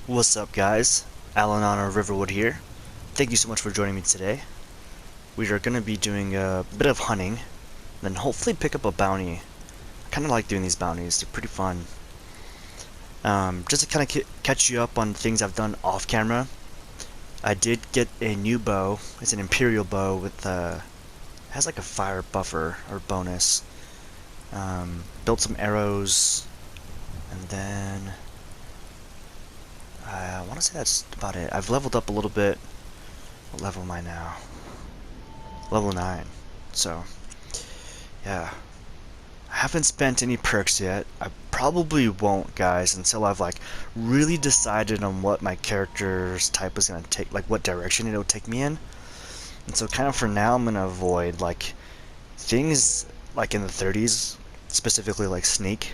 What's up, guys? Alanon of Riverwood here. Thank you so much for joining me today. We are going to be doing a bit of hunting, then hopefully pick up a bounty. I kind of like doing these bounties, they're pretty fun. Just to kind of catch you up on things I've done off camera, I did get a new bow. It's an Imperial bow with has like a fire buffer or bonus. Built some arrows, and then I want to say that's about it. I've leveled up a little bit. What level am I now? Level 9. So, yeah. I haven't spent any perks yet. I probably won't, guys, until I've like really decided on what my character's type is gonna take, like what direction it'll take me in. And so kind of for now I'm gonna avoid like things like in the 30s, specifically like sneak.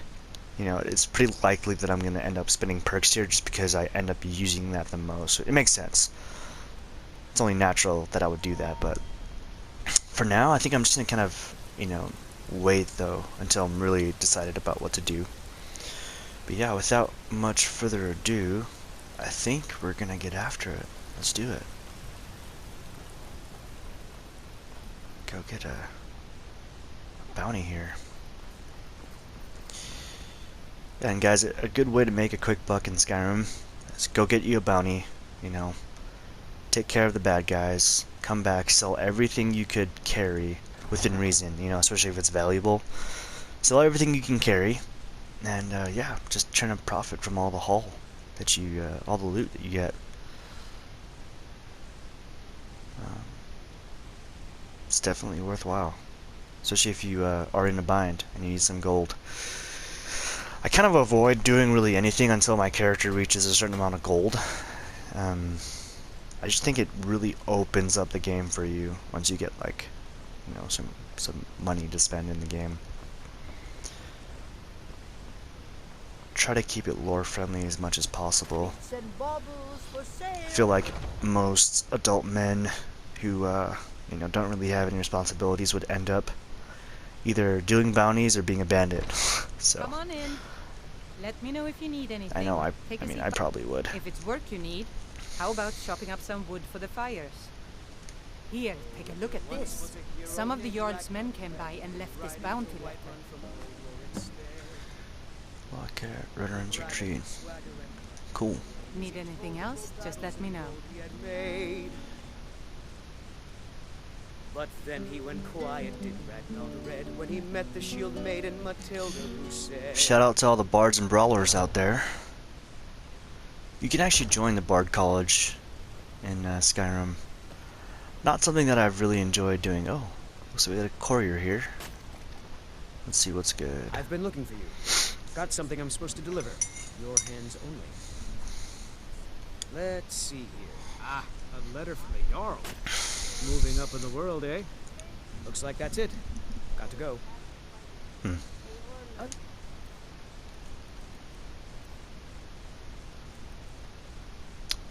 You know, it's pretty likely that I'm gonna end up spending perks here just because I end up using that the most. It makes sense. It's only natural that I would do that, but for now I think I'm just gonna kind of, wait though until I'm really decided about what to do. But yeah, without much further ado, I think we're gonna get after it. Let's do it. Go get a bounty here. And guys, a good way to make a quick buck in Skyrim is go get you a bounty, take care of the bad guys, come back, sell everything you could carry within reason, especially if it's valuable. Sell everything you can carry, and yeah, just trying to profit from all the haul that you, all the loot that you get. It's definitely worthwhile, especially if you are in a bind and you need some gold. I kind of avoid doing really anything until my character reaches a certain amount of gold. I just think it really opens up the game for you once you get like, some money to spend in the game. Try to keep it lore friendly as much as possible. I feel like most adult men who don't really have any responsibilities would end up either doing bounties or being a bandit. So come on in. Let me know if you need anything. I know I probably would. If it's work you need, how about chopping up some wood for the fires? Here, take a look at this. Some of the Jarl's men came by and left this bounty letter. Look at Redder's retreat. Cool. Need anything else? Just let me know. But then he went quiet, did Ragnar the Red, when he met the shield maiden Matilda, who said... Shout out to all the bards and brawlers out there. You can actually join the bard college in Skyrim. Not something that I've really enjoyed doing. Oh, so we got a courier here. Let's see what's good. I've been looking for you. Got something I'm supposed to deliver. Your hands only. Let's see here. Ah, a letter from the Jarl. Moving up in the world, eh? Looks like that's it. Got to go.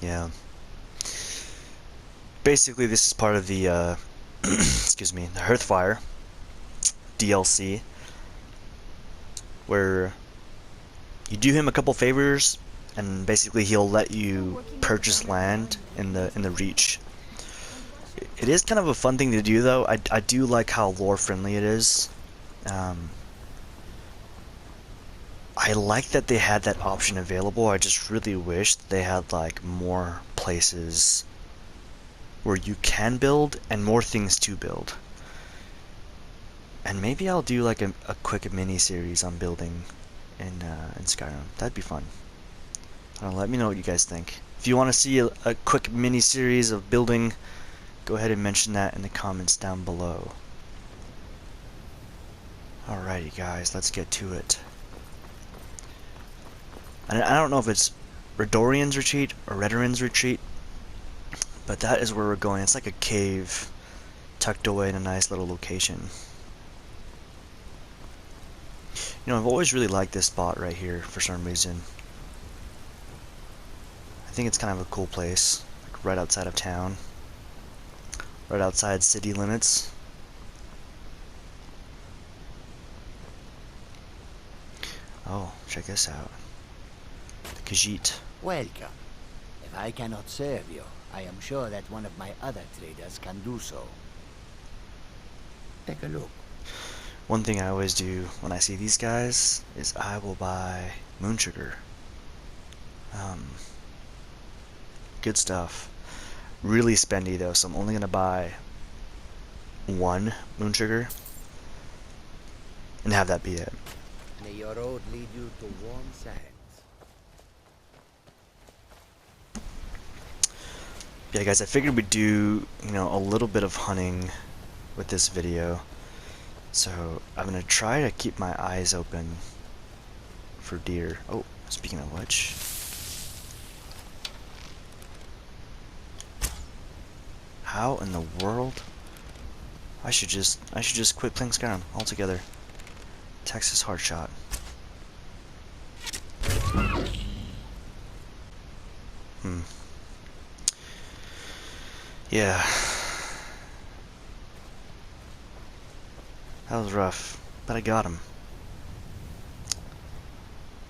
Yeah. Basically, this is part of the, excuse me, the Hearthfire DLC, where you do him a couple favors, and basically he'll let you purchase land in the Reach. It is kind of a fun thing to do, though. I do like how lore friendly it is. I like that they had that option available. I just really wish they had like more places where you can build and more things to build. And maybe I'll do like a quick mini series on building in Skyrim. That'd be fun. Let me know what you guys think. If you want to see a quick mini series of building, go ahead and mention that in the comments down below. Alrighty guys, let's get to it. I don't know if it's Redorian's retreat or Rederin's retreat, but that is where we're going. It's like a cave tucked away in a nice little location. I've always really liked this spot right here for some reason. I think it's kind of a cool place, like right outside of town. Right outside city limits. Oh, check this out. The Khajiit. Welcome. If I cannot serve you, I am sure that one of my other traders can do so. Take a look. One thing I always do when I see these guys is I will buy moon sugar. Good stuff. Really spendy though, so I'm only gonna buy one moon sugar and have that be it. May your road lead you to warm sands. Yeah, guys, I figured we'd do, a little bit of hunting with this video. So I'm gonna try to keep my eyes open for deer. Oh, speaking of which. How in the world? I should just quit playing Skyrim altogether. Texas hard shot. Yeah. That was rough, but I got him.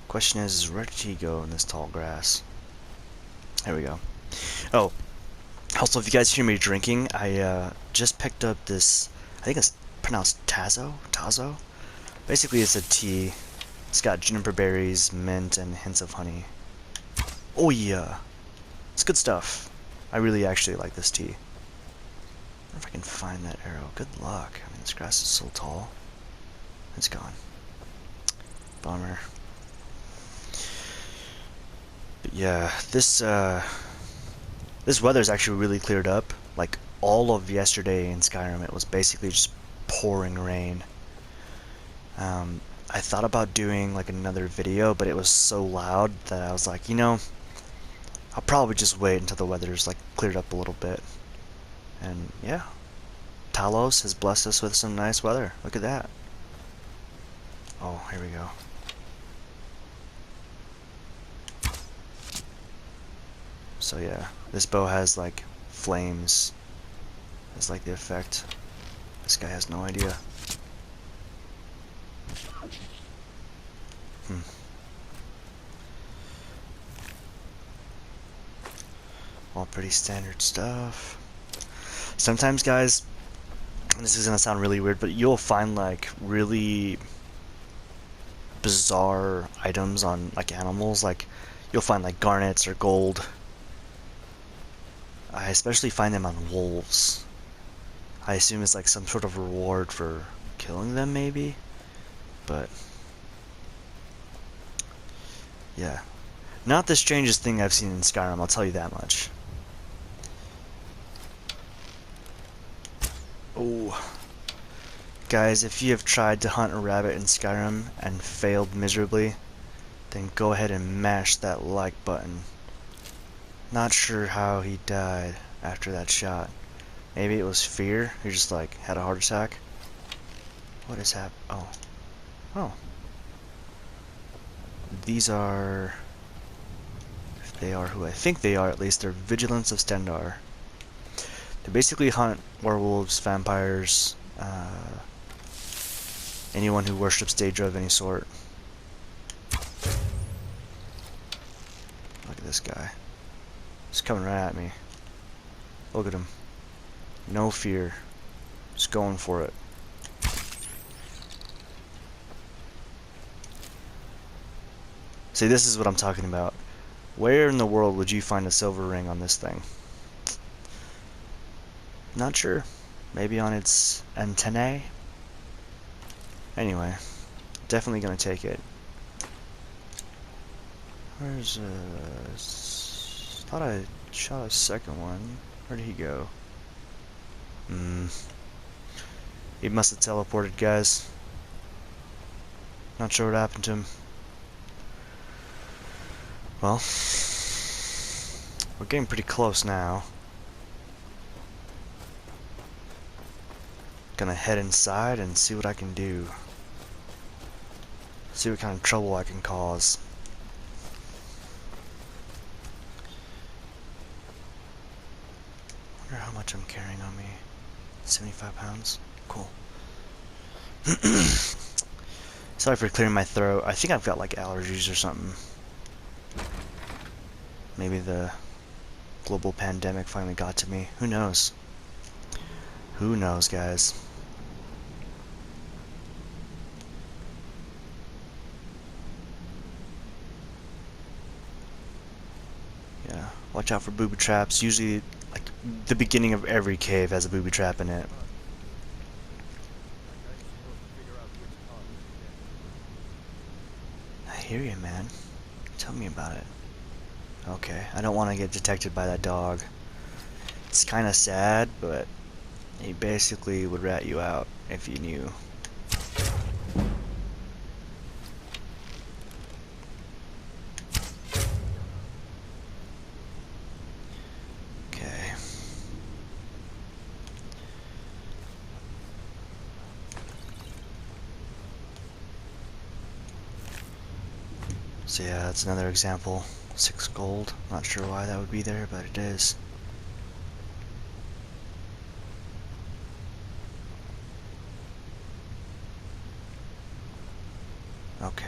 Question is where did he go in this tall grass? There we go. Oh, also, if you guys hear me drinking, I just picked up this, I think it's pronounced Tazo? Basically, it's a tea. It's got juniper berries, mint, and hints of honey. Oh yeah! It's good stuff. I really actually like this tea. I wonder if I can find that arrow. Good luck. I mean, this grass is so tall. It's gone. Bummer. But yeah, this weather's actually really cleared up. Like, all of yesterday in Skyrim, it was basically just pouring rain. I thought about doing, like, another video, but it was so loud that I was like, I'll probably just wait until the weather's, like, cleared up a little bit. And, yeah. Talos has blessed us with some nice weather. Look at that. Oh, here we go. So yeah, this bow has like flames as like the effect. This guy has no idea. All pretty standard stuff. Sometimes, guys, and this is gonna sound really weird, but you'll find like really bizarre items on like animals. Like you'll find like garnets or gold. I especially find them on wolves. I assume it's like some sort of reward for killing them, maybe? But yeah. Not the strangest thing I've seen in Skyrim, I'll tell you that much. Oh. Guys, if you have tried to hunt a rabbit in Skyrim and failed miserably, then go ahead and mash that like button. Not sure how he died after that shot. Maybe it was fear. He just like had a heart attack. What is happening? Oh. Oh. These are... if they are who I think they are, at least, they're Vigilants of Stendar. They basically hunt werewolves, vampires, anyone who worships Daedra of any sort. Look at this guy. He's coming right at me. Look at him. No fear. Just going for it. See, this is what I'm talking about. Where in the world would you find a silver ring on this thing? Not sure. Maybe on its antennae? Anyway, definitely gonna take it. Where's thought I shot a second one. Where did he go? He must have teleported, guys. Not sure what happened to him. Well, we're getting pretty close now. Gonna head inside and see what I can do. See what kind of trouble I can cause. Wonder how much I'm carrying on me. 75 pounds? Cool. Sorry for clearing my throat. I think I've got like allergies or something. Maybe the global pandemic finally got to me. Who knows? Who knows, guys? Yeah, watch out for booby traps. Usually, like, the beginning of every cave has a booby trap in it. I hear you, man. Tell me about it. Okay, I don't want to get detected by that dog. It's kind of sad, but he basically would rat you out if you knew. Okay. So yeah, that's another example. 6 gold. Not sure why that would be there, but it is. Okay.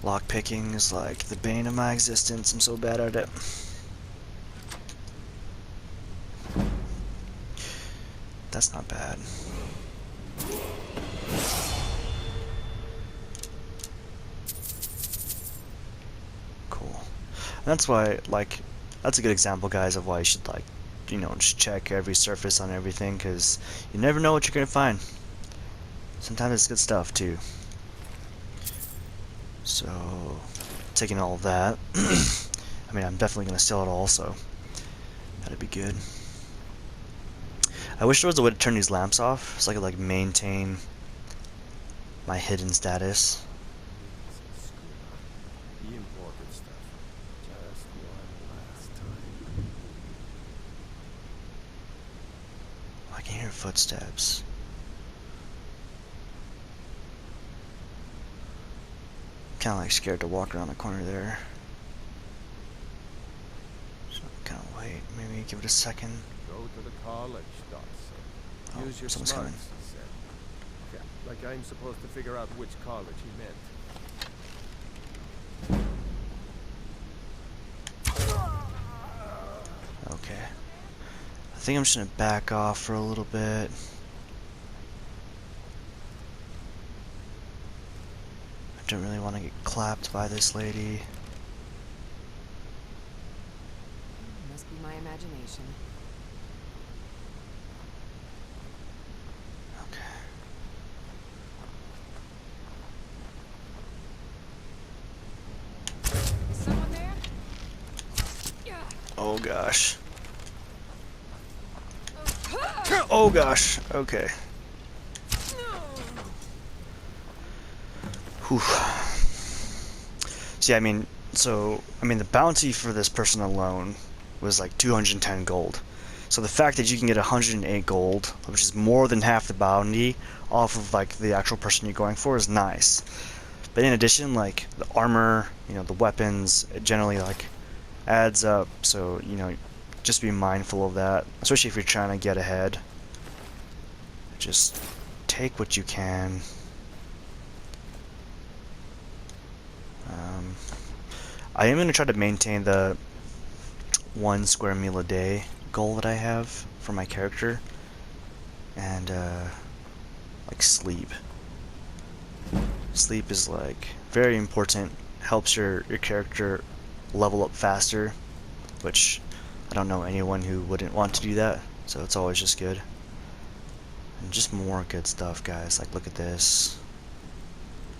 Lockpicking is like the bane of my existence. I'm so bad at it. That's not bad. Cool. And that's why, like, that's a good example, guys, of why you should, like, you know, just check every surface on everything, because you never know what you're gonna find. Sometimes it's good stuff, too. So, taking all of that, I mean, I'm definitely gonna sell it all, so that'd be good. I wish there was a way to turn these lamps off, so I could, like, maintain my hidden status. The imported stuff. Just one last time. I can hear footsteps. Kind of like scared to walk around the corner there. So kind of wait, maybe give it a second. Go to the college, Dodson. Oh, Use your someone's smarts, coming. he said. Yeah, like I'm supposed to figure out which college he meant. Okay. I think I'm just gonna back off for a little bit. I don't really want to get clapped by this lady. Must be my imagination. Okay. Is someone there? Oh gosh. Oh gosh. Okay. Whew. See, I mean, the bounty for this person alone was like 210 gold. So the fact that you can get 108 gold, which is more than half the bounty, off of like the actual person you're going for is nice. But in addition, like the armor, you know, the weapons, it generally like adds up. So, you know, just be mindful of that, especially if you're trying to get ahead. Just take what you can. I am going to try to maintain the 1 square meal a day goal that I have for my character, and like sleep. Sleep is like very important, helps your character level up faster, which I don't know anyone who wouldn't want to do that, so it's always just good. And just more good stuff, guys. Like, look at this.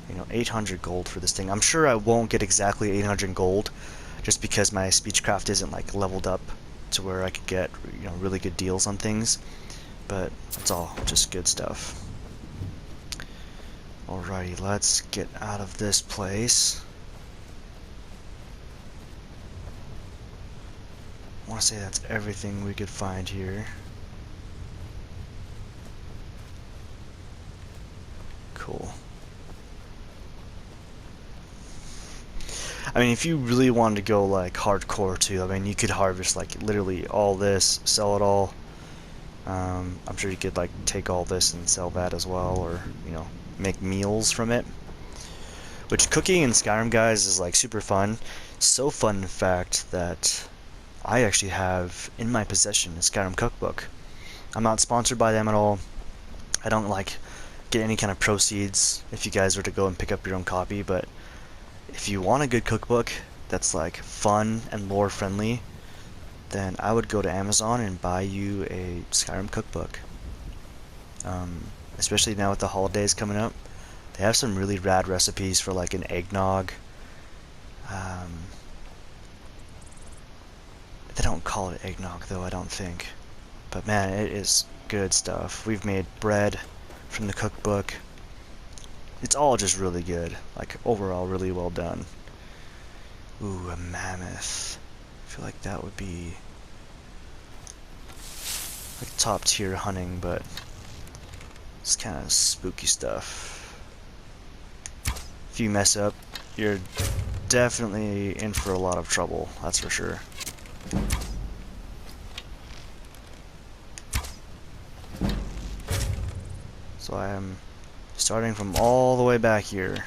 You know, 800 gold for this thing. I'm sure I won't get exactly 800 gold, just because my speechcraft isn't like leveled up to where I could get, you know, really good deals on things. But it's all just good stuff. Alrighty, let's get out of this place. I want to say that's everything we could find here. Cool. I mean, if you really wanted to go like hardcore too, I mean, you could harvest like literally all this, sell it all. I'm sure you could like take all this and sell that as well, or, you know, make meals from it. Which cooking in Skyrim, guys, is like super fun. So fun fact that I actually have in my possession a Skyrim cookbook. I'm not sponsored by them at all. I don't like get any kind of proceeds if you guys were to go and pick up your own copy, but if you want a good cookbook that's like fun and lore friendly, then I would go to Amazon and buy you a Skyrim cookbook. Especially now with the holidays coming up, they have some really rad recipes for like an eggnog. They don't call it eggnog though, I don't think. But man, it is good stuff. We've made bread from the cookbook. It's all just really good. Like, overall, really well done. Ooh, a mammoth. I feel like that would be like top tier hunting, but it's kind of spooky stuff. If you mess up, you're definitely in for a lot of trouble, that's for sure. So I am starting from all the way back here.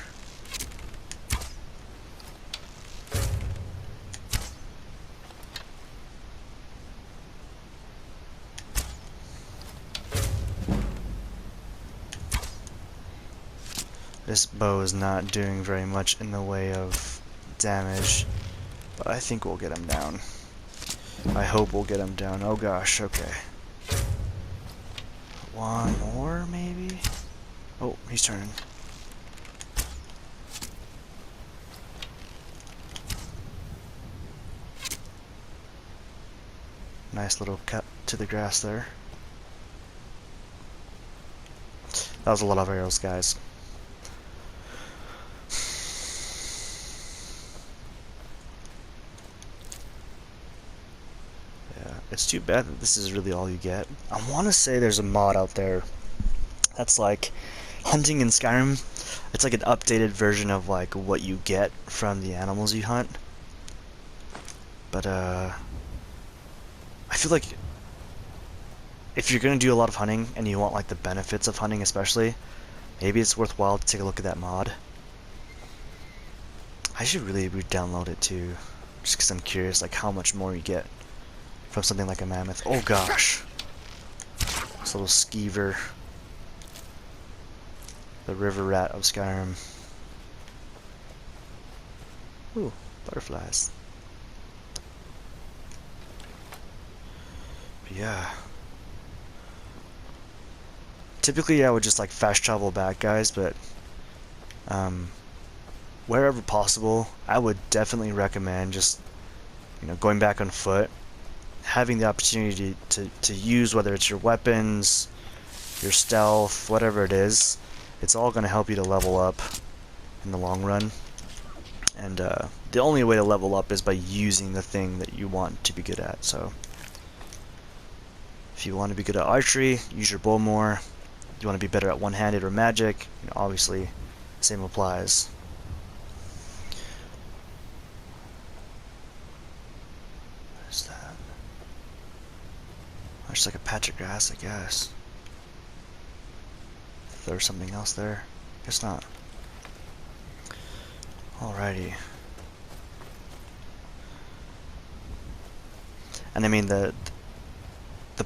This bow is not doing very much in the way of damage, but I think we'll get him down. I hope we'll get him down. Oh gosh, okay. One more, maybe? Oh, he's turning. Nice little cut to the grass there. That was a lot of arrows, guys. Yeah, it's too bad that this is really all you get. I want to say there's a mod out there that's like hunting in Skyrim. It's like an updated version of like what you get from the animals you hunt. But I feel like if you're gonna do a lot of hunting and you want like the benefits of hunting especially, maybe it's worthwhile to take a look at that mod. I should really re-download it too, just because I'm curious like how much more you get from something like a mammoth. Oh gosh, this little skeever, the river rat of Skyrim. Ooh, butterflies. But yeah. Typically I would just like fast travel back, guys, but wherever possible, I would definitely recommend just, you know, going back on foot, having the opportunity to use, whether it's your weapons, your stealth, whatever it is. It's all going to help you to level up in the long run. And the only way to level up is by using the thing that you want to be good at. So if you want to be good at archery, use your bow more. You want to be better at one-handed or magic, you know, obviously same applies. What is that? Oh, just like a patch of grass, I guess. If there's something else there, guess not. Alrighty. And I mean the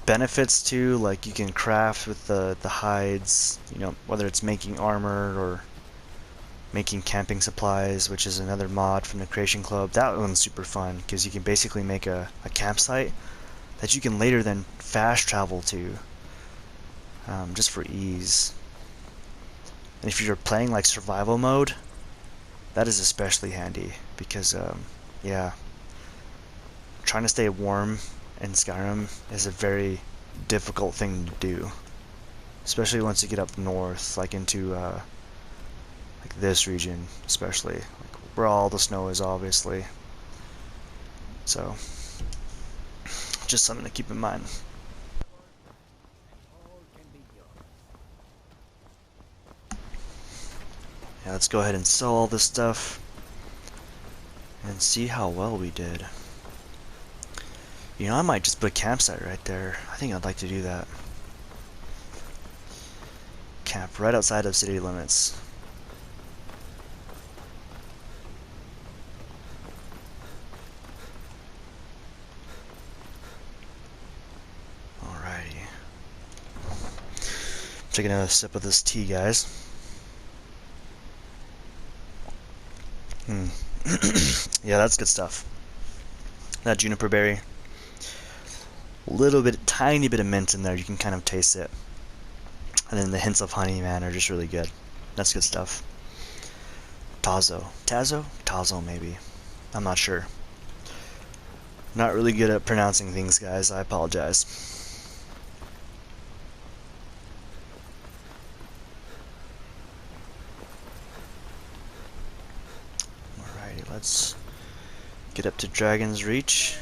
benefits too, like you can craft with the hides, you know, whether it's making armor or making camping supplies, which is another mod from the Creation Club. That one's super fun because you can basically make a campsite that you can later then fast travel to, just for ease. And if you're playing like survival mode, that is especially handy because yeah, trying to stay warm in Skyrim is a very difficult thing to do, especially once you get up north, like into like this region, especially like where all the snow is, obviously. So just something to keep in mind. Yeah, let's go ahead and sell all this stuff and see how well we did. You know, I might just put a campsite right there. I think I'd like to do that. Camp right outside of city limits. Taking another sip of this tea, guys. Yeah, that's good stuff. That juniper berry. A little bit, tiny bit of mint in there. You can kind of taste it. And then the hints of honey, man, are just really good. That's good stuff. Tazo. Tazo? Tazo, maybe. I'm not sure. Not really good at pronouncing things, guys. I apologize. Alrighty, let's get up to Dragon's Reach.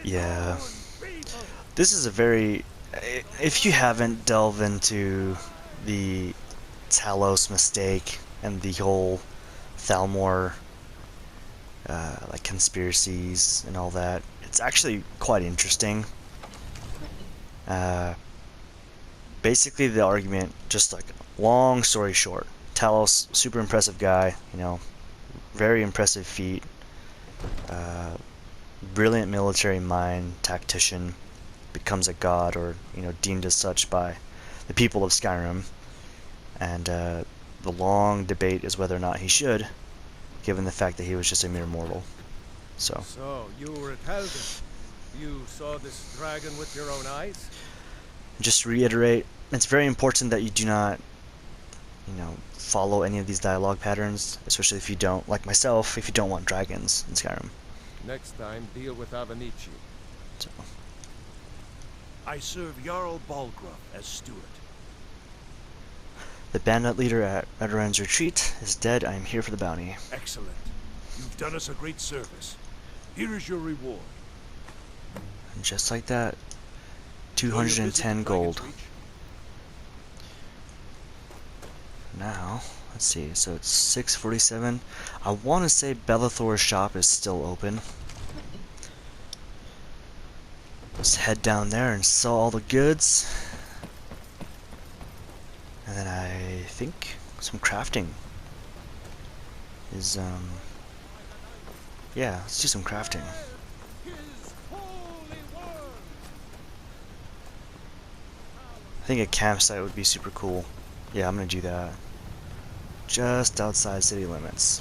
Yeah. This is a very... If you haven't delved into the Talos mistake and the whole Thalmor like conspiracies and all that, it's actually quite interesting. Basically the argument, just like long story short, Talos, super impressive guy, you know, very impressive feat, brilliant military mind, tactician, becomes a god, or you know, deemed as such by the people of Skyrim, and the long debate is whether or not he should, given the fact that he was just a mere mortal. So you were at Helgen. You saw this dragon with your own eyes? just to reiterate, it's very important that you do not, you know, follow any of these dialogue patterns, especially if you don't, like myself, if you don't want dragons in Skyrim. Next time, deal with Avenici. So, I serve Jarl Balgruuf as steward. the bandit leader at Redoran's retreat is dead. I am here for the bounty. Excellent. You've done us a great service. Here is your reward. And just like that, 210 gold. Now, let's see, so it's 6:47. I want to say Bellathor's shop is still open. Let's head down there and sell all the goods. And then I think some crafting is, yeah, let's do some crafting. I think a campsite would be super cool. Yeah, I'm gonna do that. Just outside city limits.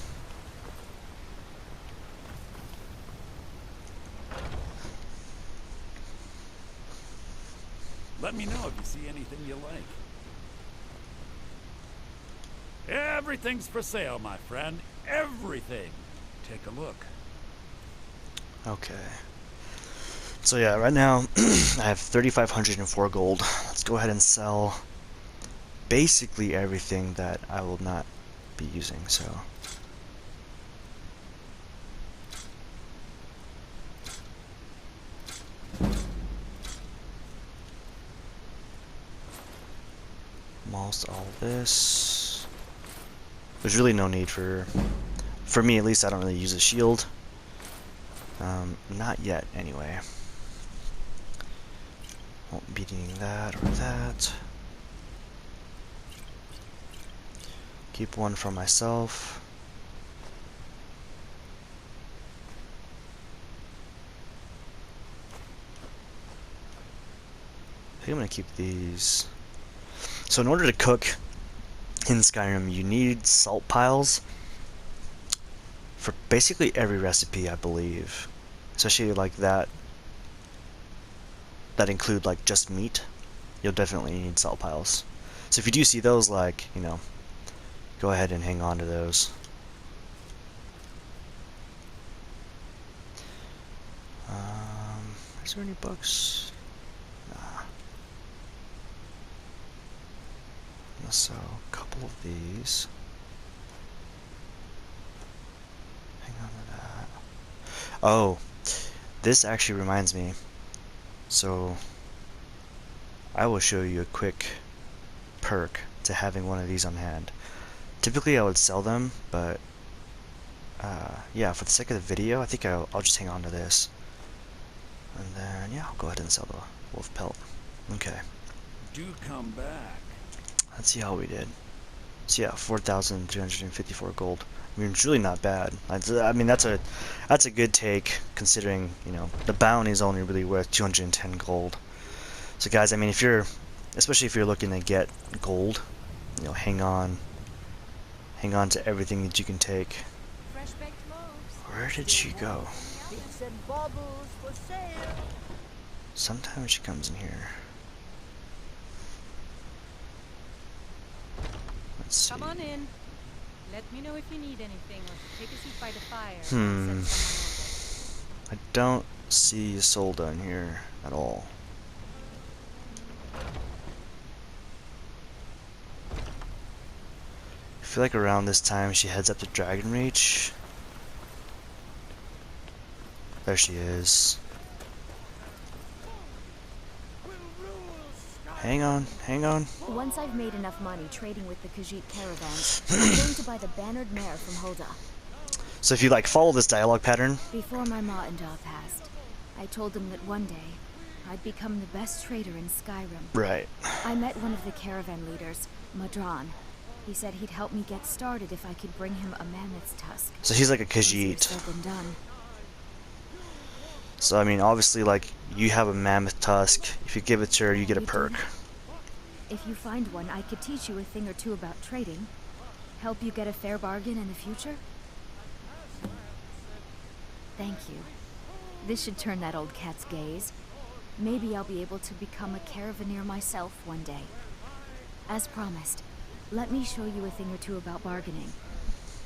Let me know if you see anything you like. Everything's for sale, my friend. Everything. Take a look. Okay. So yeah, right now I have 3,504 gold. Let's go ahead and sell basically everything that I will not be using, so. Almost all this. There's really no need for me at least. I don't really use a shield. Not yet, anyway. Won't be needing that or that. Keep one for myself. I think I'm gonna keep these. So in order to cook in Skyrim, you need salt piles for basically every recipe, I believe. Especially like that include like just meat. You'll definitely need salt piles. So if you do see those, like, you know, go ahead and hang on to those. Is there any books? Nah. So, a couple of these. Hang on to that. Oh, this actually reminds me. So, I will show you a quick perk to having one of these on hand. Typically I would sell them, but yeah, for the sake of the video, I think I'll just hang on to this. And then, yeah, I'll go ahead and sell the wolf pelt. Okay. Do come back. Let's see how we did. So yeah, 4,354 gold. I mean, it's really not bad. I mean, that's a good take considering, you know, the bounty is only really worth 210 gold. So guys, I mean, especially if you're looking to get gold, you know, hang on to everything that you can take. Where did she go? Sometimes she comes in here. Let's see. Come on in. Let me know if you need anything or take a seat by the fire. I don't see Isolde in here at all. I feel like around this time she heads up to Dragonreach. There she is. Hang on. Once I've made enough money trading with the Khajiit caravans, I'm going to buy the bannered mare from Hulda. So if you like follow this dialogue pattern, Before my ma and Da passed, I told them that one day I'd become the best trader in Skyrim. right. I met one of the caravan leaders, Madran. He said he'd help me get started if I could bring him a mammoth's tusk. So he's like a Easier Khajiit. said than done. So I mean, obviously, like, you have a mammoth tusk. If you give it to her, you get a You do perk. that? If you find one, I could teach you a thing or two about trading. Help you get a fair bargain in the future. Thank you. This should turn that old cat's gaze. Maybe I'll be able to become a caravaneer myself one day. As promised, let me show you a thing or two about bargaining.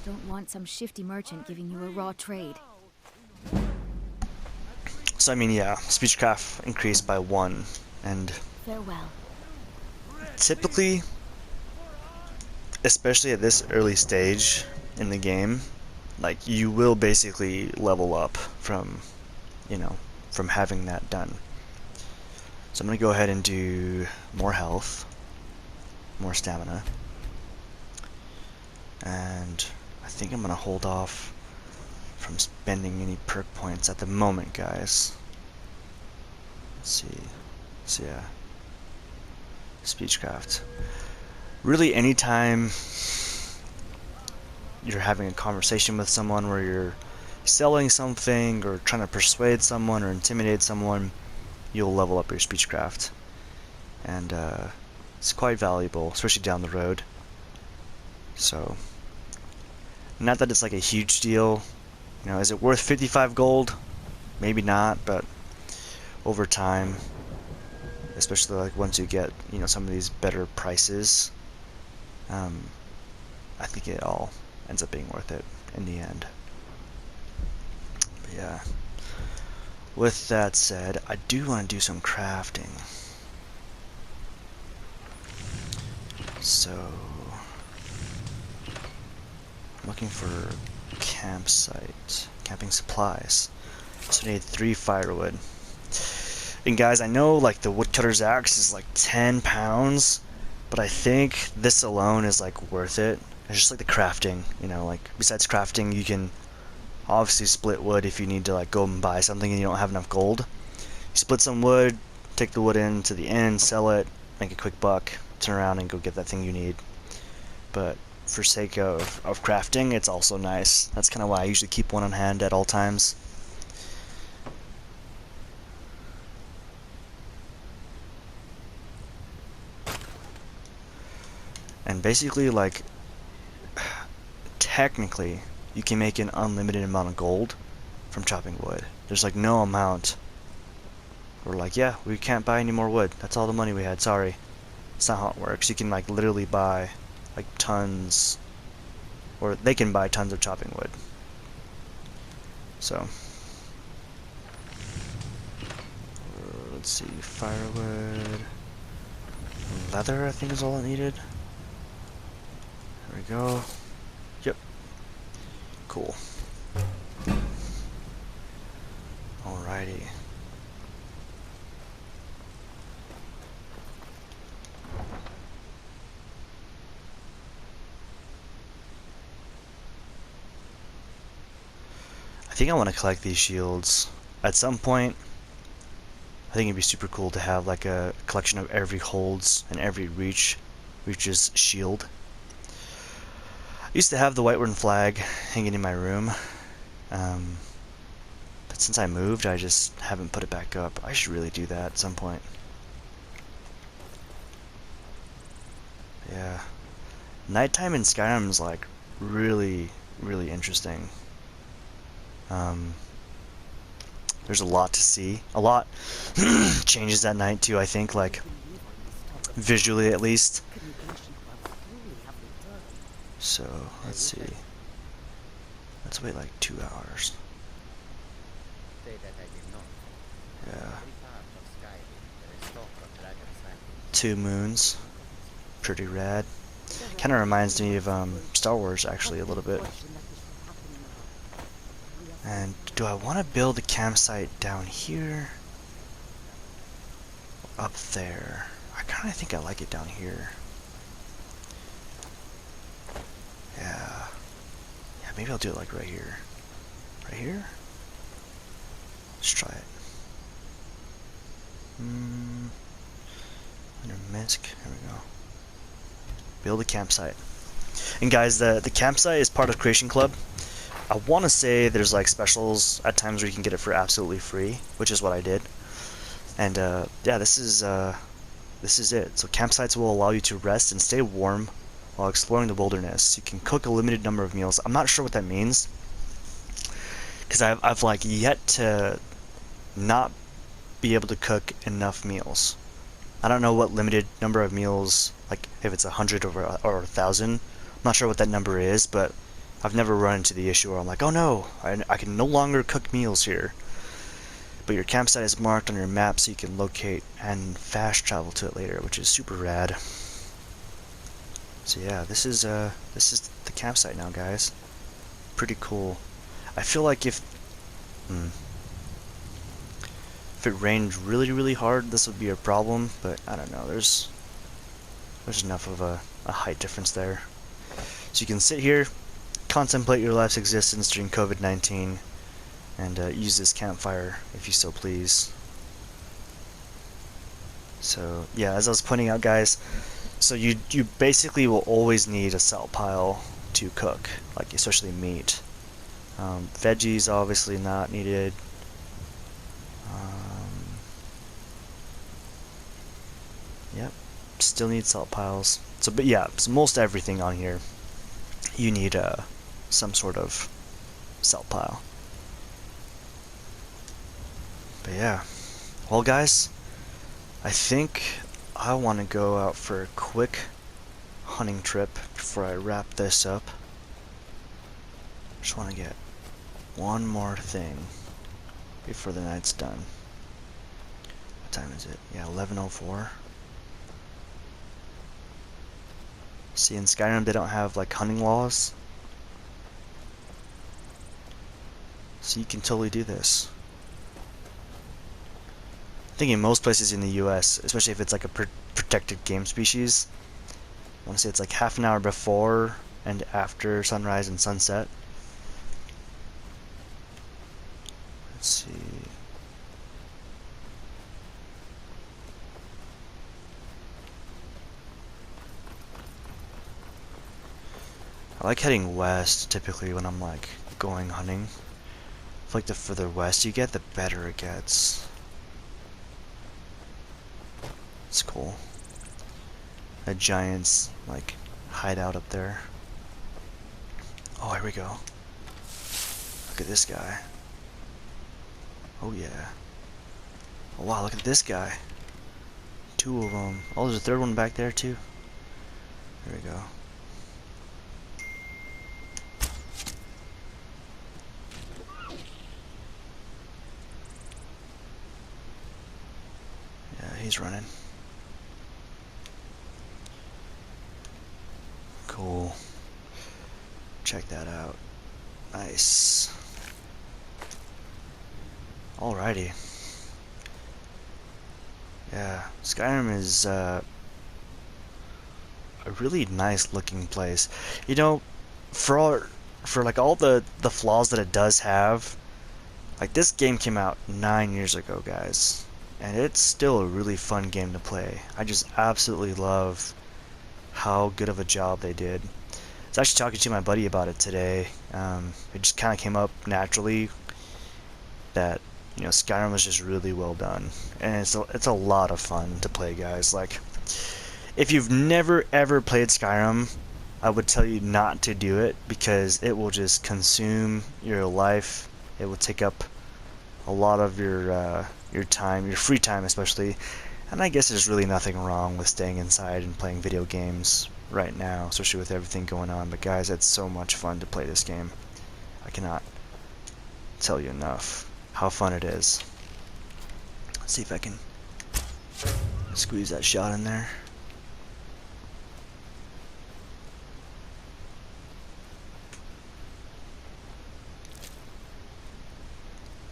Don't want some shifty merchant giving you a raw trade. So I mean, yeah, speechcraft increased by 1, and Farewell. typically, especially at this early stage in the game, like, you will basically level up from, you know, from having that done. So I'm gonna go ahead and do more health, more stamina, and I think I'm gonna hold off from spending any perk points at the moment, guys. Let's see. So yeah, speechcraft. Really, anytime you're having a conversation with someone where you're selling something or trying to persuade someone or intimidate someone, you'll level up your speechcraft, and it's quite valuable, especially down the road. So, not that it's like a huge deal. You know, is it worth 55 gold? Maybe not, but over time, especially like once you get, you know, some of these better prices, I think it all ends up being worth it in the end. But yeah. With that said, I do want to do some crafting. So, I'm looking for camping supplies. So I need 3 firewood. And guys, I know like the woodcutter's axe is like 10 pounds, but I think this alone is like worth it. It's just like the crafting, you know, like besides crafting, you can obviously split wood if you need to like go and buy something and you don't have enough gold. You split some wood, take the wood in to the inn, sell it, make a quick buck, turn around and go get that thing you need. But for sake of crafting, it's also nice. That's kind of why I usually keep one on hand at all times. And basically, like, technically, you can make an unlimited amount of gold from chopping wood. There's like no amount. We're like, yeah, we can't buy any more wood. That's all the money we had, sorry. It's not how it works. You can like literally buy like tons, or they can buy tons of chopping wood. So, let's see, firewood, leather I think is all it needed. There we go. Yep. Cool. Alrighty. I think I want to collect these shields. At some point, I think it'd be super cool to have like a collection of every holds and every reach's shield. Used to have the Whiterun flag hanging in my room, but since I moved, I just haven't put it back up. I should really do that at some point. Yeah. Nighttime in Skyrim is like really, really interesting. There's a lot to see. A lot changes at night too, I think, like visually at least. So, let's see. Let's wait like 2 hours. Yeah. 2 moons. Pretty rad. Kind of reminds me of Star Wars actually a little bit. And do I want to build a campsite down here? Up there? I kind of think I like it down here. Yeah. Yeah, maybe I'll do it like right here. Right here? Let's try it. Under Minsk. Here we go. Build a campsite. And guys, the campsite is part of Creation Club. I want to say there's like specials at times where you can get it for absolutely free, which is what I did. And yeah, this is it. So campsites will allow you to rest and stay warm while exploring the wilderness. You can cook a limited number of meals. I'm not sure what that means, because I've like yet to not be able to cook enough meals. I don't know what limited number of meals, like if it's 100 or 1,000. I'm not sure what that number is, but I've never run into the issue where I'm like, oh no, I can no longer cook meals here. But your campsite is marked on your map so you can locate and fast travel to it later, which is super rad. So yeah, this is the campsite now, guys. Pretty cool. I feel like if it rained really, really hard, this would be a problem, but I don't know, there's enough of a height difference there. So you can sit here, contemplate your life's existence during COVID-19, and use this campfire if you so please. So yeah, as I was pointing out, guys, so you basically will always need a salt pile to cook, like especially meat. Veggies obviously not needed. Yep, still need salt piles. So, but yeah, so most everything on here, you need some sort of salt pile. But yeah, well guys, I think I want to go out for a quick hunting trip before I wrap this up. Just want to get one more thing before the night's done. What time is it? Yeah, 11:04. See, in Skyrim they don't have like hunting laws, so you can totally do this. I think in most places in the US, especially if it's like a protected game species, I want to say it's like half an hour before and after sunrise and sunset. Let's see. I like heading west typically when I'm like going hunting. I feel like the further west you get, the better it gets. It's cool. A giant's like hideout up there. Oh, here we go. Look at this guy. Oh yeah. Oh wow, look at this guy. 2 of them. Oh, there's a 3rd one back there too. There we go. Yeah, he's running. Cool. Check that out. Nice. Alrighty. Yeah, Skyrim is a really nice looking place. You know, for like all the flaws that it does have, like this game came out 9 years ago, guys, and it's still a really fun game to play. I just absolutely love how good of a job they did. was actually talking to my buddy about it today. It just kind of came up naturally that, you know, Skyrim was just really well done, and it's a lot of fun to play, guys. Like, if you've never ever played Skyrim, I would tell you not to do it, because it will just consume your life. It will take up a lot of your time, your free time especially. And I guess there's really nothing wrong with staying inside and playing video games right now, especially with everything going on. But guys, it's so much fun to play this game. I cannot tell you enough how fun it is. Let's see if I can squeeze that shot in there.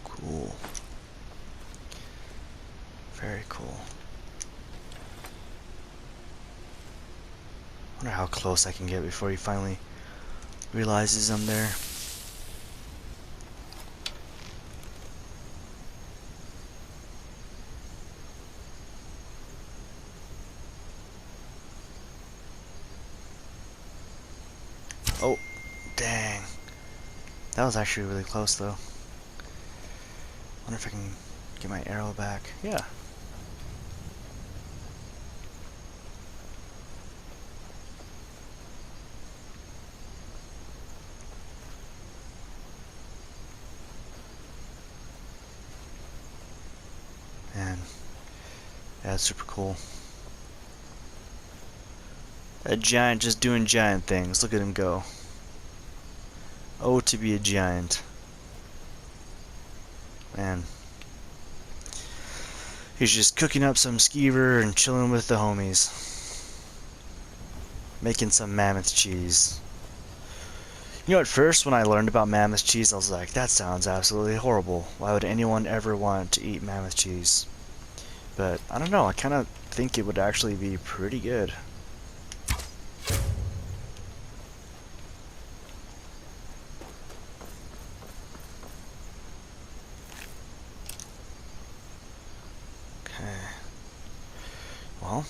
Cool. Very cool. Wonder how close I can get before he finally realizes I'm there. Oh, dang. That was actually really close, though. Wonder if I can get my arrow back. Yeah. Man, that's super cool. That giant just doing giant things. Look at him go. Oh, to be a giant. Man. He's just cooking up some skeever and chilling with the homies. Making some mammoth cheese. You know, at first when I learned about mammoth cheese, I was like, that sounds absolutely horrible. Why would anyone ever want to eat mammoth cheese? But, I don't know, I kind of think it would actually be pretty good. Okay. Well,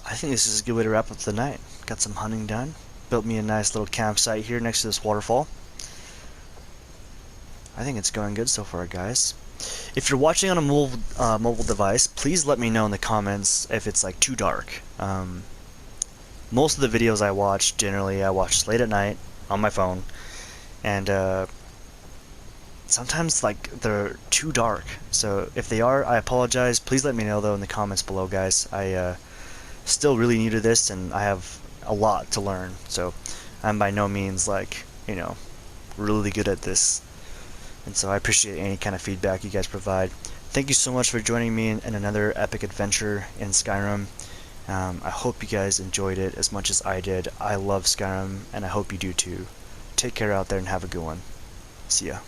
I think this is a good way to wrap up the night. Got some hunting done. Built me a nice little campsite here next to this waterfall. I think it's going good so far, guys. If you're watching on a mobile device, please let me know in the comments if it's like too dark. Most of the videos I watch, generally I watch late at night on my phone, and sometimes like they're too dark. So if they are, I apologize. Please let me know though in the comments below, guys. I still really new to this, and I have a lot to learn. So I'm by no means like, you know, really good at this. And so I appreciate any kind of feedback you guys provide. Thank you so much for joining me in another epic adventure in Skyrim. I hope you guys enjoyed it as much as I did. I love Skyrim, and I hope you do too. Take care out there and have a good one. See ya.